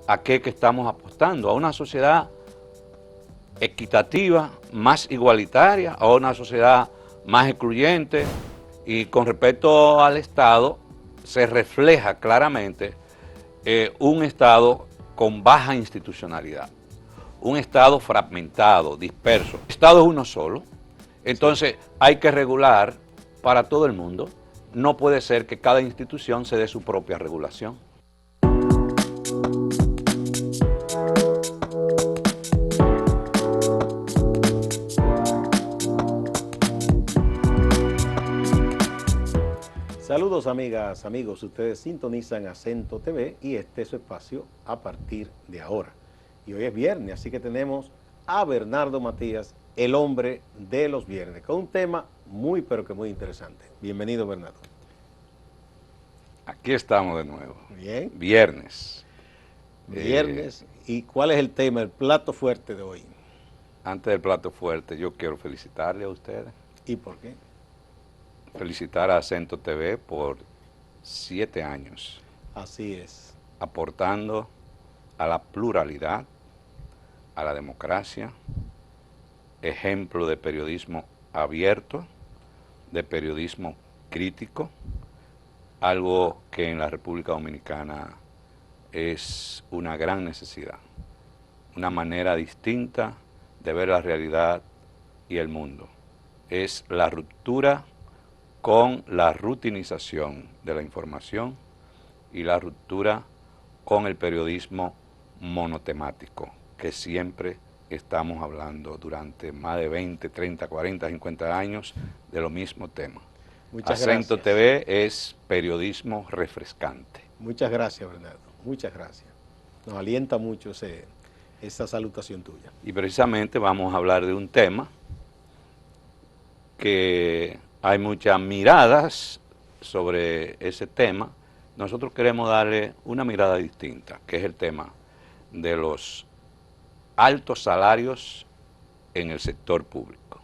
¿A qué que estamos apostando? ¿A una sociedad equitativa, más igualitaria, a una sociedad más excluyente? Y con respecto al Estado, se refleja claramente un Estado con baja institucionalidad, un Estado fragmentado, disperso. El Estado es uno solo, entonces hay que regular para todo el mundo. No puede ser que cada institución se dé su propia regulación. Saludos amigas, amigos, ustedes sintonizan Acento TV y este es su espacio a partir de ahora. Y hoy es viernes, así que tenemos a Bernardo Matías, el hombre de los viernes, con un tema muy pero que muy interesante. Bienvenido, Bernardo. Aquí estamos de nuevo. Bien. Viernes. Viernes. ¿Y cuál es el tema, el plato fuerte de hoy? Antes del plato fuerte, yo quiero felicitarle a ustedes. ¿Y por qué? Felicitar a Acento TV por 7 años. Así es. Aportando a la pluralidad, a la democracia, ejemplo de periodismo abierto, de periodismo crítico, algo que en la República Dominicana es una gran necesidad, una manera distinta de ver la realidad y el mundo. Es la ruptura con la rutinización de la información y la ruptura con el periodismo monotemático, que siempre estamos hablando durante más de 20, 30, 40, 50 años de lo mismo tema. Muchas Acento gracias. TV es periodismo refrescante. Muchas gracias, Bernardo. Muchas gracias. Nos alienta mucho esa salutación tuya. Y precisamente vamos a hablar de un tema que hay muchas miradas sobre ese tema. Nosotros queremos darle una mirada distinta, que es el tema de los altos salarios en el sector público.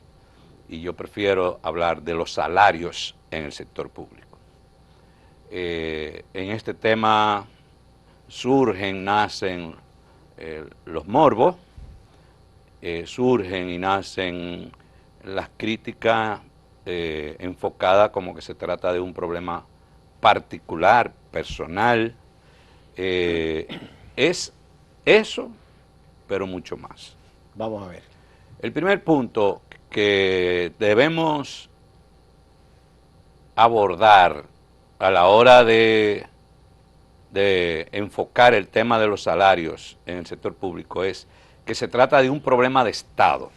Y yo prefiero hablar de los salarios en el sector público. En este tema surgen, nacen los morbos, surgen y nacen las críticas enfocadas como que se trata de un problema particular, personal. Es eso, pero mucho más. Vamos a ver. El primer punto que debemos abordar a la hora de enfocar el tema de los salarios en el sector público es que se trata de un problema de Estado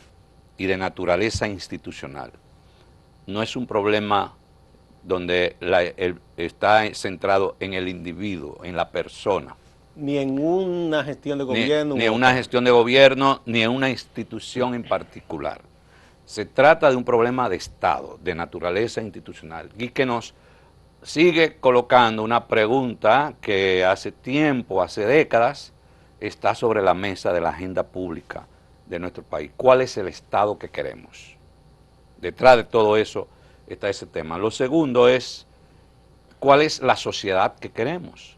y de naturaleza institucional. No es un problema donde está centrado en el individuo, en la persona. Ni en una gestión de gobierno. Ni en una gestión de gobierno, ni en una institución en particular. Se trata de un problema de Estado, de naturaleza institucional, y que nos sigue colocando una pregunta que hace tiempo, hace décadas, está sobre la mesa de la agenda pública de nuestro país. ¿Cuál es el Estado que queremos? Detrás de todo eso está ese tema. Lo segundo es, ¿cuál es la sociedad que queremos?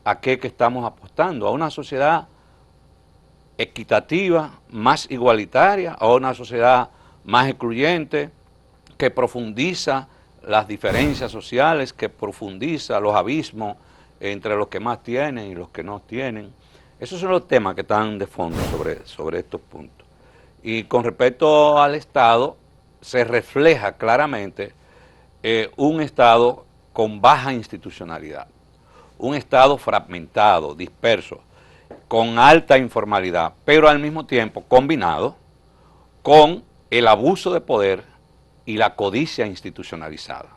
¿A qué que estamos apostando? ¿A una sociedad equitativa, más igualitaria, a una sociedad más excluyente, que profundiza las diferencias sociales, que profundiza los abismos entre los que más tienen y los que no tienen? Esos son los temas que están de fondo sobre estos puntos. Y con respecto al Estado, se refleja claramente un Estado con baja institucionalidad, un Estado fragmentado, disperso, con alta informalidad, pero al mismo tiempo combinado con el abuso de poder y la codicia institucionalizada,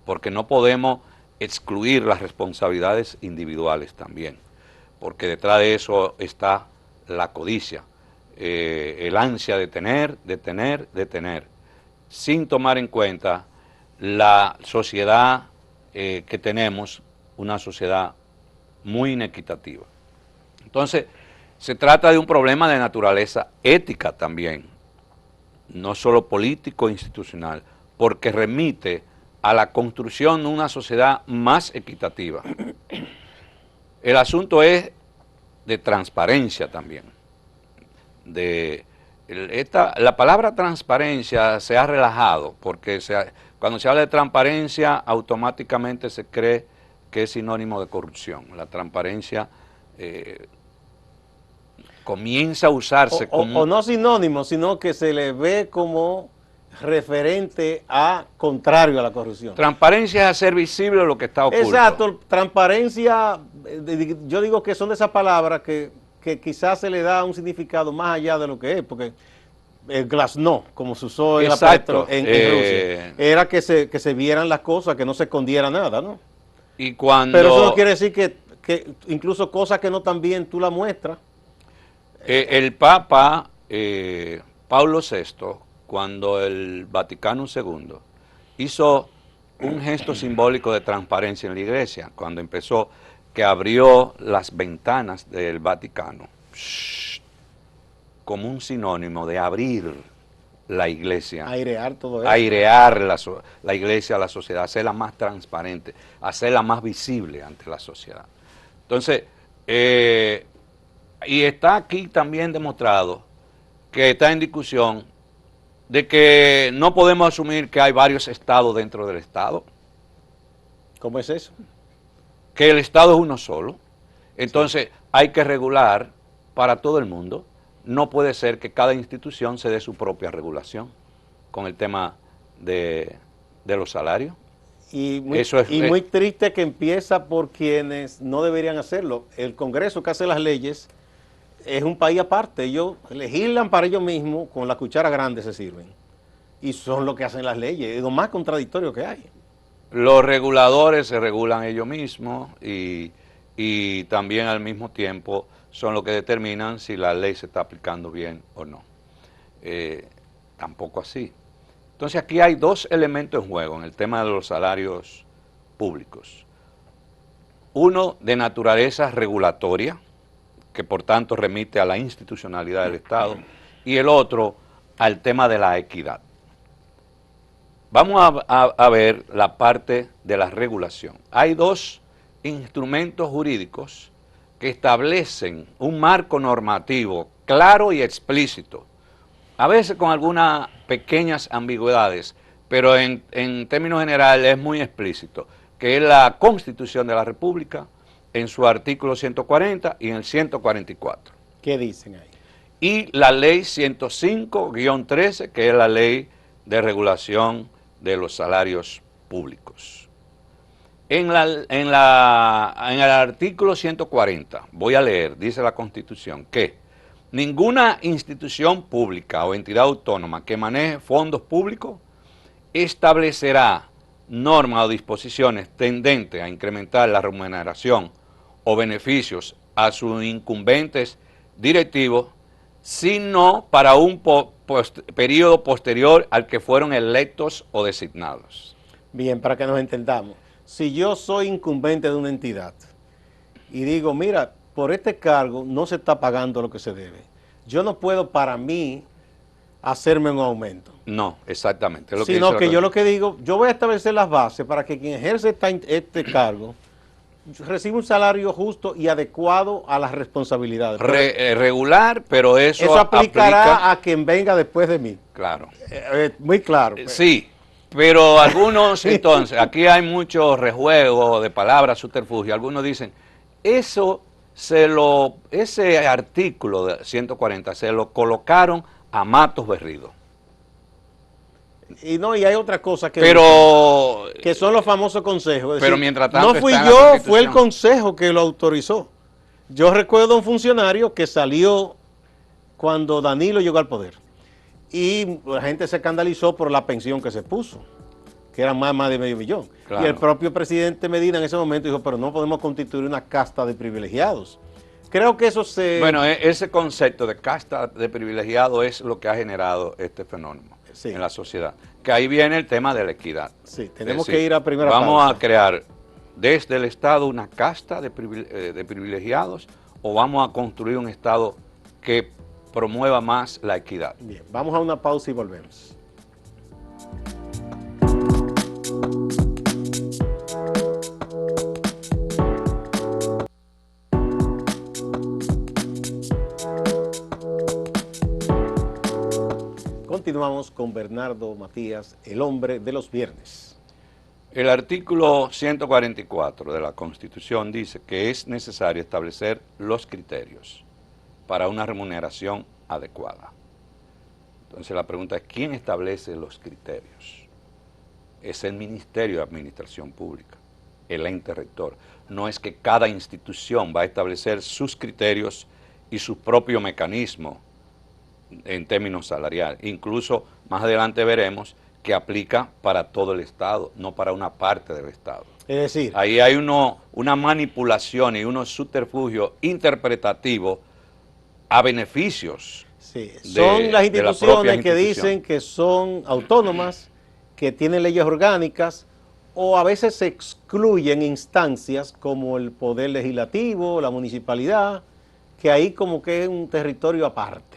porque no podemos excluir las responsabilidades individuales también, porque detrás de eso está la codicia, el ansia de tener, sin tomar en cuenta la sociedad que tenemos, una sociedad muy inequitativa. Entonces, se trata de un problema de naturaleza ética también, no solo político e institucional, porque remite a la construcción de una sociedad más equitativa. El asunto es de transparencia también. La palabra transparencia se ha relajado porque cuando se habla de transparencia automáticamente se cree que es sinónimo de corrupción. La transparencia comienza a usarse como... O no sinónimo, sino que se le ve como referente a contrario a la corrupción. Transparencia es hacer visible lo que está oculto. Exacto, transparencia, yo digo que son de esas palabras que quizás se le da un significado más allá de lo que es, porque el glasnost, como se usó en, en Rusia, era que se vieran las cosas, que no se escondiera nada, ¿no? Y cuando... Pero eso no quiere decir que incluso cosas que no están bien tú las muestras. El Papa Pablo VI, cuando el Vaticano II hizo un gesto simbólico de transparencia en la iglesia, cuando empezó, que abrió las ventanas del Vaticano, como un sinónimo de abrir la iglesia. Airear todo eso. Airear la iglesia a la sociedad, hacerla más transparente, hacerla más visible ante la sociedad. Entonces, y está aquí también demostrado que está en discusión de que no podemos asumir que hay varios estados dentro del Estado. ¿Cómo es eso? Que el Estado es uno solo. Entonces hay que regular para todo el mundo. No puede ser que cada institución se dé su propia regulación con el tema de los salarios. Y muy triste que empieza por quienes no deberían hacerlo. El Congreso que hace las leyes es un país aparte. Ellos legislan para ellos mismos, con la cuchara grande se sirven. Y son los que hacen las leyes. Es lo más contradictorio que hay. Los reguladores se regulan ellos mismos y también al mismo tiempo son los que determinan si la ley se está aplicando bien o no. Tampoco así. Entonces aquí hay dos elementos en juego en el tema de los salarios públicos. Uno de naturaleza regulatoria, que por tanto remite a la institucionalidad del Estado, y el otro al tema de la equidad. Vamos a ver la parte de la regulación. Hay dos instrumentos jurídicos que establecen un marco normativo claro y explícito, a veces con algunas pequeñas ambigüedades, pero en términos generales es muy explícito, que es la Constitución de la República en su artículo 140 y en el 144. ¿Qué dicen ahí? Y la ley 105-13, que es la ley de regulación de los salarios públicos. En el artículo 140, voy a leer, dice la Constitución, que ninguna institución pública o entidad autónoma que maneje fondos públicos establecerá normas o disposiciones tendentes a incrementar la remuneración o beneficios a sus incumbentes directivos, sino para un periodo posterior al que fueron electos o designados. Bien, para que nos entendamos. Si yo soy incumbente de una entidad y digo, mira, por este cargo no se está pagando lo que se debe, yo no puedo para mí hacerme un aumento. No, exactamente. Sino que yo lo que digo, yo voy a establecer las bases para que quien ejerce este cargo reciba un salario justo y adecuado a las responsabilidades. Regular, pero eso aplicará a quien venga después de mí. Claro. Muy claro. Sí, pero algunos, entonces, aquí hay mucho rejuego de palabras, subterfugio. Algunos dicen, ese artículo de 140 se lo colocaron a Matos Berrido. Y hay otra cosa que son los famosos consejos. Es pero decir, mientras tanto no fui yo, fue el consejo que lo autorizó. Yo recuerdo un funcionario que salió cuando Danilo llegó al poder. Y la gente se escandalizó por la pensión que se puso, que era más de $500,000. Claro. Y el propio presidente Medina en ese momento dijo, pero no podemos constituir una casta de privilegiados. Creo que eso Bueno, ese concepto de casta de privilegiados es lo que ha generado este fenómeno en la sociedad. Que ahí viene el tema de la equidad. Sí, tenemos que ir a primera Vamos pausa. a crear desde el Estado una casta de privilegiados o vamos a construir un Estado que promueva más la equidad. Bien, vamos a una pausa y volvemos. continuamos con Bernardo Matías, el hombre de los viernes. El artículo 144 de la Constitución dice que es necesario establecer los criterios para una remuneración adecuada. Entonces la pregunta es, ¿quién establece los criterios? Es el Ministerio de Administración Pública, el ente rector. No es que cada institución va a establecer sus criterios y su propio mecanismo en términos salariales. Incluso más adelante veremos que aplica para todo el Estado, no para una parte del Estado. Es decir, ahí hay una manipulación y unos subterfugios interpretativos a beneficios. sí, son las instituciones que instituciones. dicen que son autónomas, que tienen leyes orgánicas, o a veces se excluyen instancias como el Poder Legislativo, la municipalidad, que ahí como que es un territorio aparte.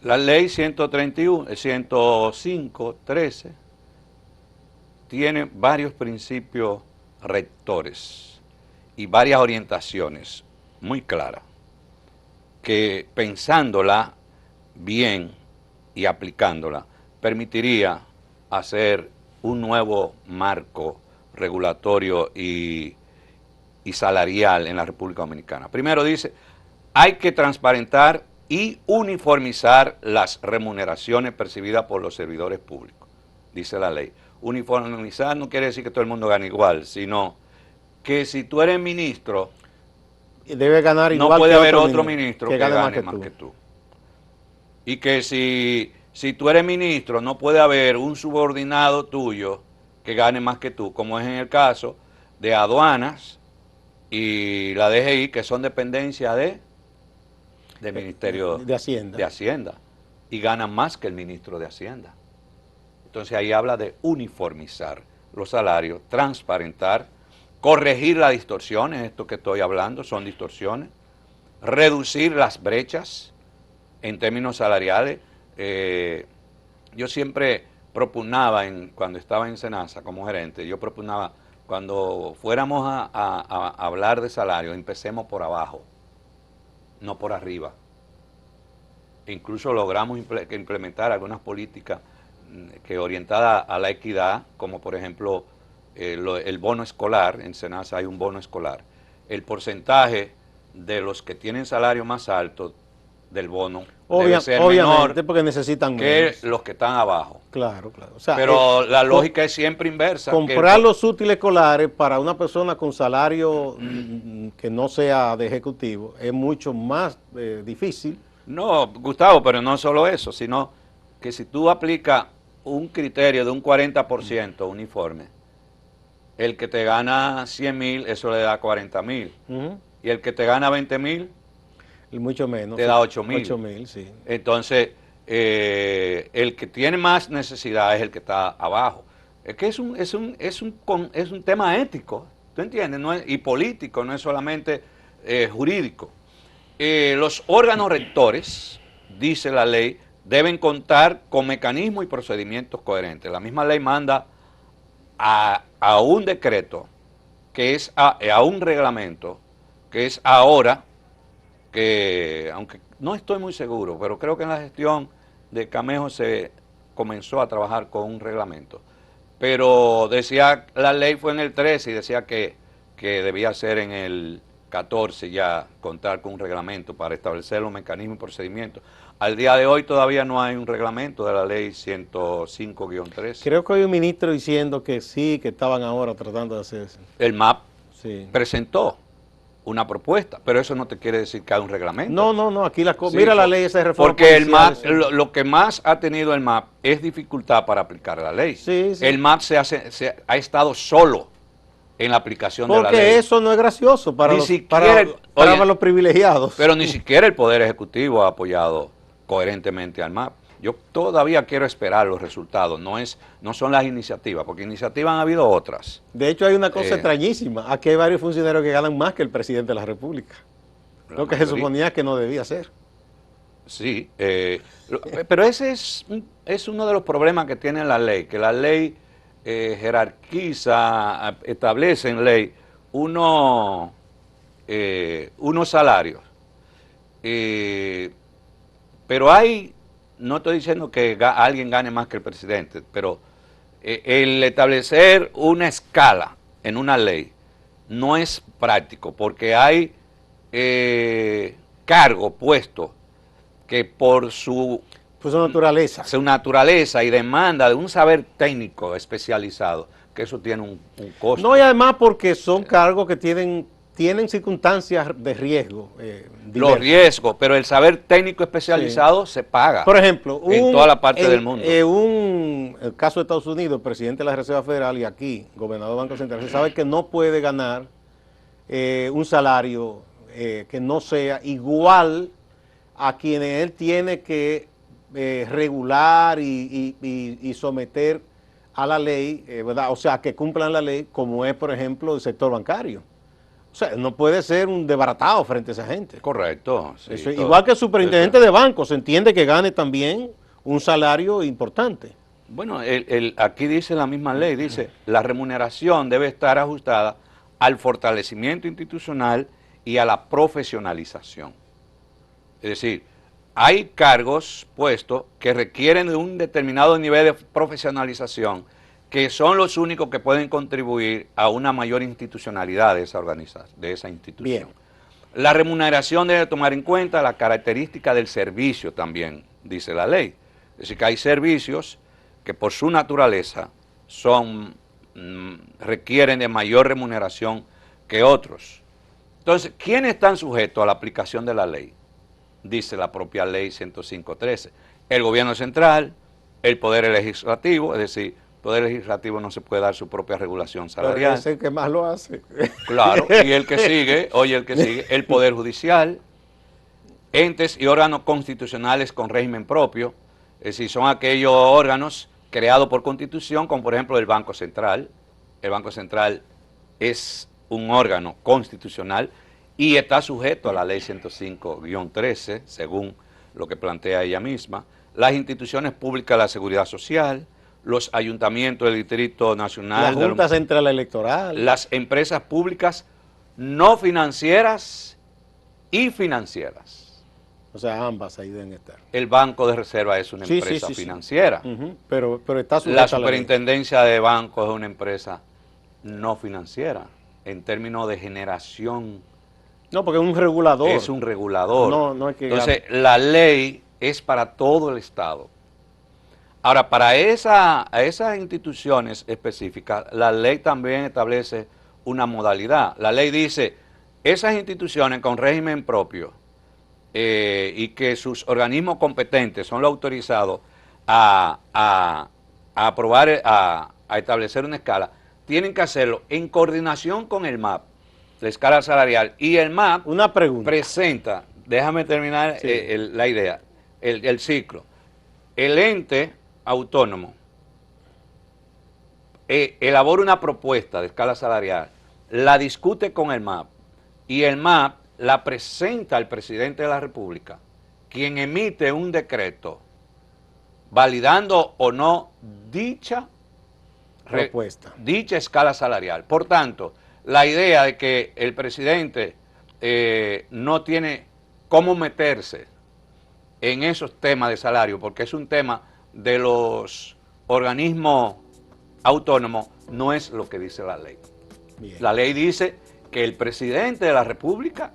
La ley 105.13 tiene varios principios rectores y varias orientaciones muy claras que pensándola bien y aplicándola permitiría hacer un nuevo marco regulatorio y salarial en la República Dominicana. Primero dice, hay que transparentar y uniformizar las remuneraciones percibidas por los servidores públicos, dice la ley. Uniformizar no quiere decir que todo el mundo gane igual, sino que si tú eres ministro, debe ganar igual no puede que haber otro ministro que gane más que tú. Y que si tú eres ministro, no puede haber un subordinado tuyo que gane más que tú, como es en el caso de aduanas y la DGI, que son dependencias del Ministerio de Hacienda, y ganan más que el ministro de Hacienda. Entonces ahí habla de uniformizar los salarios, transparentar, corregir las distorsiones, esto que estoy hablando son distorsiones, reducir las brechas en términos salariales. Yo siempre propugnaba, cuando estaba en Senasa como gerente, yo propugnaba, cuando fuéramos a hablar de salario, empecemos por abajo, no por arriba. Incluso logramos implementar algunas políticas que orientadas a la equidad, como por ejemplo el bono escolar. En Senasa hay un bono escolar. El porcentaje de los que tienen salario más alto del bono debe ser menor porque necesitan que menos. los que están abajo. Claro, claro. O sea, pero la lógica es siempre inversa. Comprar los útiles escolares para una persona con salario que no sea de ejecutivo es mucho más difícil. No, Gustavo, pero no solo eso, sino que si tú aplicas un criterio de un 40% uniforme, el que te gana 100,000, eso le da 40,000. Y el que te gana 20,000, mucho menos, te da 8,000. 8,000, sí. Entonces, el que tiene más necesidad es el que está abajo. Es que es un tema ético, ¿tú entiendes? No es, y político, no es solamente jurídico. Los órganos rectores, dice la ley, deben contar con mecanismos y procedimientos coherentes. La misma ley manda a un decreto, que es a un reglamento, que es ahora, que aunque no estoy muy seguro, pero creo que en la gestión de Camejo se comenzó a trabajar con un reglamento. Pero decía, la ley fue en el 13 y decía que debía ser en el 14 ya contar con un reglamento para establecer los mecanismos y procedimientos. Al día de hoy todavía no hay un reglamento de la ley 105-13. Creo que hay un ministro diciendo que sí, que estaban ahora tratando de hacer eso. El MAP sí presentó una propuesta, pero eso no te quiere decir que hay un reglamento. No, aquí sí, mira la ley, esa reforma. Porque el MAP, lo que más ha tenido el MAP es dificultad para aplicar la ley. Sí. El MAP ha estado solo en la aplicación de la ley. Porque eso no es gracioso para los privilegiados. Pero ni siquiera el Poder Ejecutivo ha apoyado coherentemente al MAP. Yo todavía quiero esperar los resultados, no son las iniciativas, porque iniciativas han habido otras. De hecho hay una cosa extrañísima, aquí hay varios funcionarios que ganan más que el presidente de la República, lo que se suponía que no debía ser. Sí, pero ese es uno de los problemas que tiene la ley, que la ley jerarquiza, establece en ley unos salarios, pero hay no estoy diciendo que alguien gane más que el presidente, pero el establecer una escala en una ley no es práctico porque hay cargos puestos que por su naturaleza y demanda de un saber técnico especializado, que eso tiene un costo. No, y además porque son cargos que tienen circunstancias de riesgo. Los riesgos, pero el saber técnico especializado se paga. Por ejemplo, en toda la parte del mundo. El caso de Estados Unidos, presidente de la Reserva Federal, y aquí, gobernador del Banco Central, se sabe que no puede ganar un salario que no sea igual a quienes él tiene que regular y someter a la ley, ¿verdad? O sea, que cumplan la ley, como es, por ejemplo, el sector bancario. O sea, no puede ser un desbaratado frente a esa gente. Correcto. Sí, eso, igual que el superintendente de banco, se entiende que gane también un salario importante. Bueno, aquí dice la misma ley, dice, la remuneración debe estar ajustada al fortalecimiento institucional y a la profesionalización. Es decir, hay cargos puestos que requieren de un determinado nivel de profesionalización, que son los únicos que pueden contribuir a una mayor institucionalidad de esa organización, de esa institución. Bien. La remuneración debe tomar en cuenta la característica del servicio también, dice la ley. Es decir, que hay servicios que por su naturaleza requieren de mayor remuneración que otros. Entonces, ¿quiénes están sujetos a la aplicación de la ley? Dice la propia ley 105.13. El gobierno central, el poder legislativo, es decir, el poder legislativo no se puede dar su propia regulación salarial. Pero es el que más lo hace. Claro, y el que sigue, el poder judicial, entes y órganos constitucionales con régimen propio, es decir, son aquellos órganos creados por constitución, como por ejemplo el Banco Central. El Banco Central es un órgano constitucional y está sujeto a la ley 105-13, según lo que plantea ella misma. Las instituciones públicas de la seguridad social, los ayuntamientos del Distrito Nacional, la Junta Central Electoral, las empresas públicas no financieras y financieras. O sea, ambas ahí deben estar. El Banco de Reserva es una empresa financiera. Pero está sujeta la Superintendencia de Bancos es una empresa no financiera, en términos de generación. No, porque es un regulador. Es un regulador. No es que entonces, la ley es para todo el Estado. Ahora, para esas instituciones específicas, la ley también establece una modalidad. La ley dice, esas instituciones con régimen propio y que sus organismos competentes son los autorizados a aprobar, a establecer una escala, tienen que hacerlo en coordinación con el MAP, la escala salarial. Y el MAP una pregunta. presenta, déjame terminar la idea, el ciclo. El ente autónomo elabora una propuesta de escala salarial, la discute con el MAP y el MAP la presenta al presidente de la República, quien emite un decreto validando o no dicha escala salarial. Por tanto, la idea de que el presidente no tiene cómo meterse en esos temas de salario, porque es un tema de los organismos autónomos, no es lo que dice la ley. Bien. La ley dice que el presidente de la República,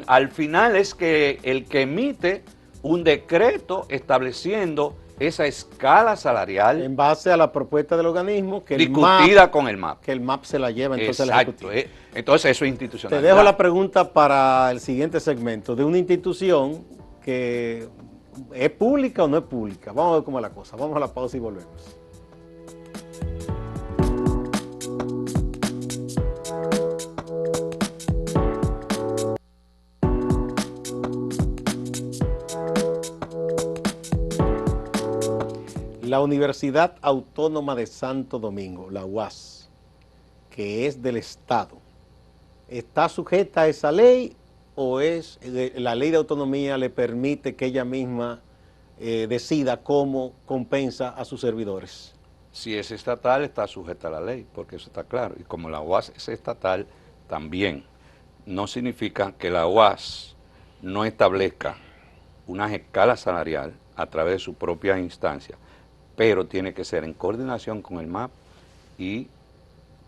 al final es que el que emite un decreto estableciendo esa escala salarial. En base a la propuesta del organismo que discutida con el MAP. Que el MAP se la lleva entonces al Ejecutivo. Entonces eso es institucional. Te dejo la pregunta para el siguiente segmento, de una institución que ¿es pública o no es pública? Vamos a ver cómo es la cosa. Vamos a la pausa y volvemos. La Universidad Autónoma de Santo Domingo, la UAS, que es del Estado, ¿está sujeta a esa ley o la ley de autonomía le permite que ella misma decida cómo compensa a sus servidores? Si es estatal, está sujeta a la ley, porque eso está claro. Y como la UAS es estatal, también. No significa que la UAS no establezca unas escalas salariales a través de su propia instancia, pero tiene que ser en coordinación con el MAP y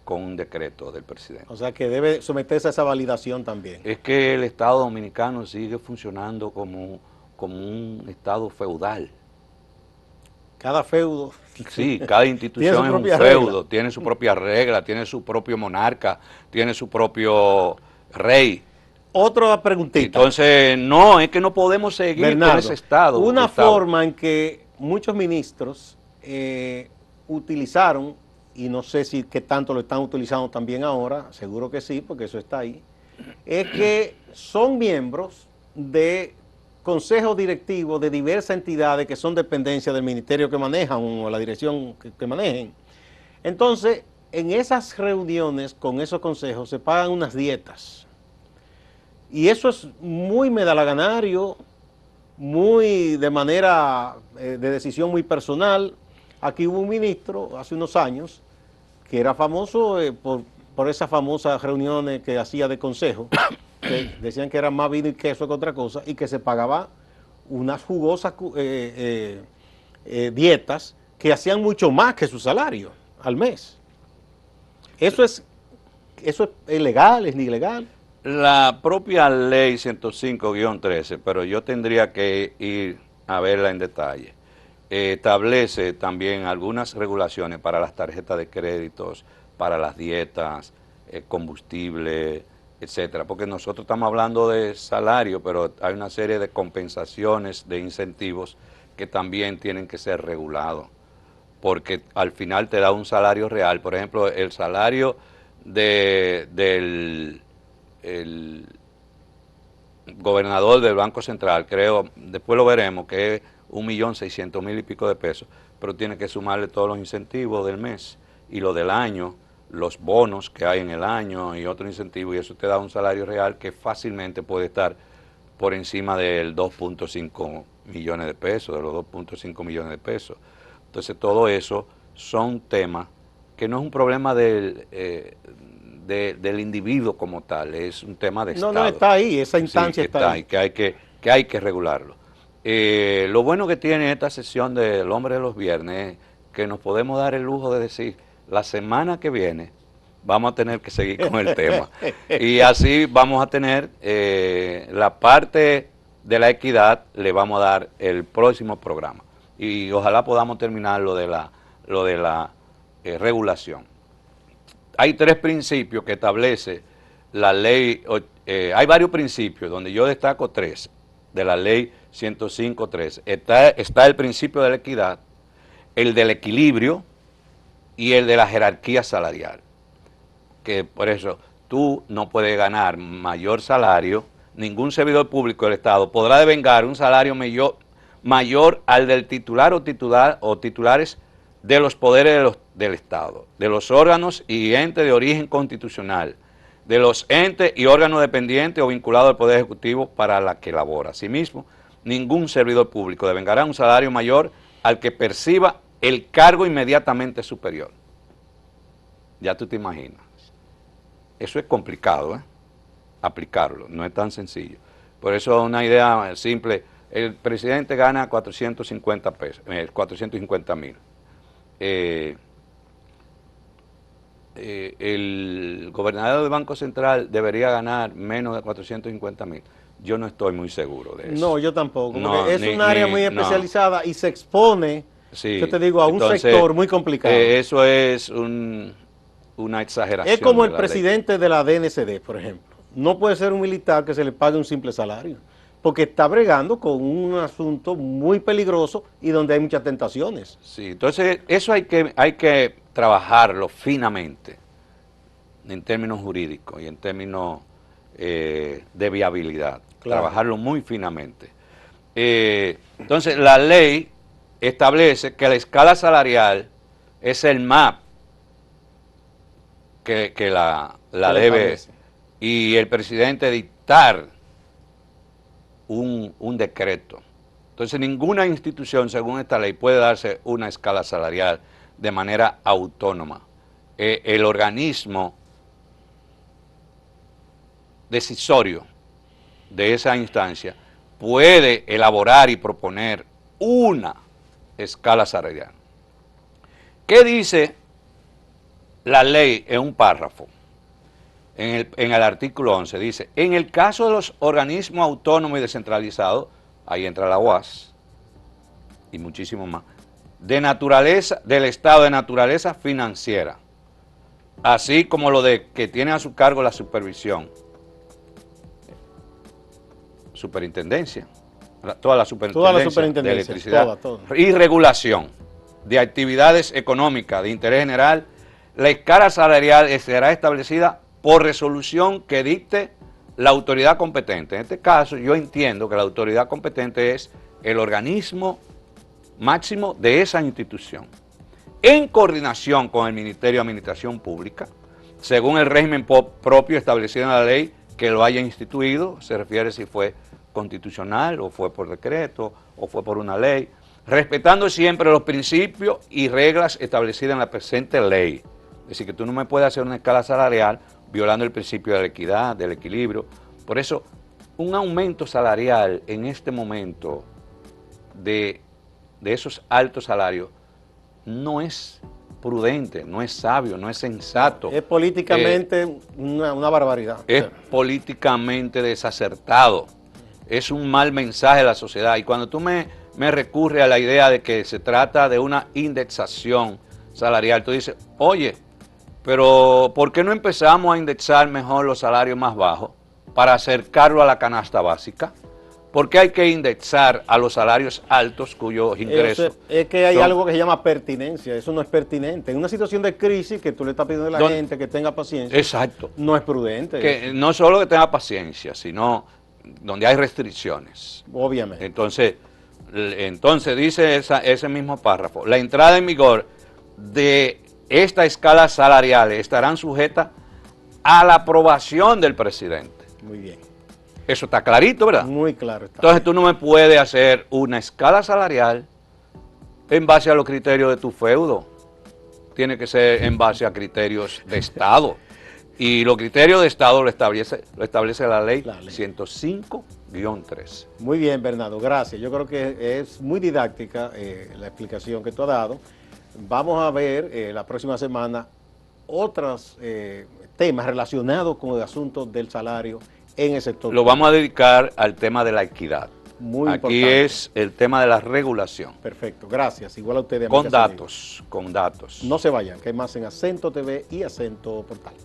con un decreto del presidente. O sea que debe someterse a esa validación también. Es que el Estado dominicano sigue funcionando como un Estado feudal. Cada feudo. Sí, cada institución es un feudo, tiene su propia regla, tiene su propio monarca, tiene su propio rey. Otra preguntita. Entonces, no, es que no podemos seguir Bernardo, con ese Estado. Una forma en que muchos ministros utilizaron, y no sé si qué tanto lo están utilizando también ahora, seguro que sí, porque eso está ahí, es que son miembros de consejos directivos de diversas entidades que son dependencias del ministerio que manejan o la dirección que manejen. Entonces, en esas reuniones con esos consejos se pagan unas dietas. Y eso es muy medalaganario, muy de manera de decisión muy personal. Aquí hubo un ministro hace unos años que era famoso por esas famosas reuniones que hacía de consejo, que decían que era más vino y queso que otra cosa, y que se pagaba unas jugosas dietas que hacían mucho más que su salario al mes. ¿Eso es legal, es ilegal? La propia ley 105-13, pero yo tendría que ir a verla en detalle, establece también algunas regulaciones para las tarjetas de créditos, para las dietas, combustible, etcétera, porque nosotros estamos hablando de salario, pero hay una serie de compensaciones, de incentivos que también tienen que ser regulados, porque al final te da un salario real. Por ejemplo, el salario del gobernador del Banco Central, creo, después lo veremos, que es 1.600.000 y pico de pesos, pero tiene que sumarle todos los incentivos del mes y lo del año, los bonos que hay en el año y otro incentivo, y eso te da un salario real que fácilmente puede estar por encima del 2.5 millones de pesos, de los 2.5 millones de pesos. Entonces todo eso son temas que no es un problema del individuo como tal, es un tema de Estado. No, está ahí, esa instancia sí, está ahí. Que hay que regularlo. Lo bueno que tiene esta sesión del Hombre de los Viernes es que nos podemos dar el lujo de decir, la semana que viene vamos a tener que seguir con el tema. Y así vamos a tener la parte de la equidad, le vamos a dar el próximo programa. Y ojalá podamos terminar lo de la regulación. Hay 3 principios que establece la ley, hay varios principios donde yo destaco 3 de la ley 105.13. Está el principio de la equidad, el del equilibrio y el de la jerarquía salarial. Que por eso tú no puedes ganar mayor salario, ningún servidor público del Estado podrá devengar un salario mayor al del titular o titulares de los poderes del Estado, de los órganos y entes de origen constitucional, de los entes y órganos dependientes o vinculados al Poder Ejecutivo para la que labora. Asimismo, ningún servidor público devengará un salario mayor al que perciba el cargo inmediatamente superior. Ya tú te imaginas. Eso es complicado, aplicarlo, no es tan sencillo. Por eso una idea simple, el presidente gana 450 pesos, 450.000. El gobernador del Banco Central debería ganar menos de 450.000. Yo no estoy muy seguro de eso. No, yo tampoco, porque es un área muy especializada y se expone, sí, yo te digo, a un sector muy complicado. Eso es una exageración. Es como el presidente de la DNCD, por ejemplo. No puede ser un militar que se le pague un simple salario, porque está bregando con un asunto muy peligroso y donde hay muchas tentaciones. Sí, entonces eso hay que trabajarlo finamente, en términos jurídicos y en términos de viabilidad. Claro. Trabajarlo muy finamente. Entonces la ley establece que la escala salarial es el MAP que la debe, y el presidente dictar un decreto. Entonces ninguna institución, según esta ley, puede darse una escala salarial de manera autónoma. El organismo decisorio de esa instancia puede elaborar y proponer una escala salarial. ¿Qué dice la ley en un párrafo? En el artículo 11 dice, en el caso de los organismos autónomos y descentralizados, ahí entra la UAS y muchísimo más, de naturaleza, del Estado de naturaleza financiera, así como lo de que tiene a su cargo la superintendencia, toda la superintendencia de electricidad y regulación de actividades económicas de interés general, la escala salarial será establecida por resolución que dicte la autoridad competente. En este caso, yo entiendo que la autoridad competente es el organismo máximo de esa institución, en coordinación con el Ministerio de Administración Pública, según el régimen propio establecido en la ley que lo haya instituido, se refiere si fue constitucional o fue por decreto o fue por una ley, respetando siempre los principios y reglas establecidas en la presente ley. Es decir, que tú no me puedes hacer una escala salarial violando el principio de la equidad, del equilibrio. Por eso, un aumento salarial en este momento de esos altos salarios no es prudente, no es sabio, no es sensato. Es políticamente una barbaridad. Es políticamente desacertado. Es un mal mensaje a la sociedad. Y cuando tú me recurres a la idea de que se trata de una indexación salarial, tú dices, oye, pero ¿por qué no empezamos a indexar mejor los salarios más bajos para acercarlo a la canasta básica? ¿Por qué hay que indexar a los salarios altos cuyos ingresos? Es que hay algo que se llama pertinencia, eso no es pertinente. En una situación de crisis que tú le estás pidiendo a la gente que tenga paciencia, exacto, no es prudente. Que no solo que tenga paciencia, sino donde hay restricciones. Obviamente. Entonces dice ese mismo párrafo, la entrada en vigor de esta escala salarial estarán sujetas a la aprobación del presidente. Muy bien. Eso está clarito, ¿verdad? Muy claro está. Entonces tú no me puedes hacer una escala salarial en base a los criterios de tu feudo. Tiene que ser en base a criterios de Estado. Y los criterios de Estado lo establece la ley 105-3. Muy bien, Bernardo, gracias. Yo creo que es muy didáctica la explicación que tú has dado. Vamos a ver la próxima semana otros temas relacionados con el asunto del salario en el sector. Lo vamos a dedicar al tema de la equidad. Muy Aquí importante. es el tema de la regulación. Perfecto, gracias. Igual a ustedes. Con datos, con datos. No se vayan, que hay más en Acento TV y Acento Portal.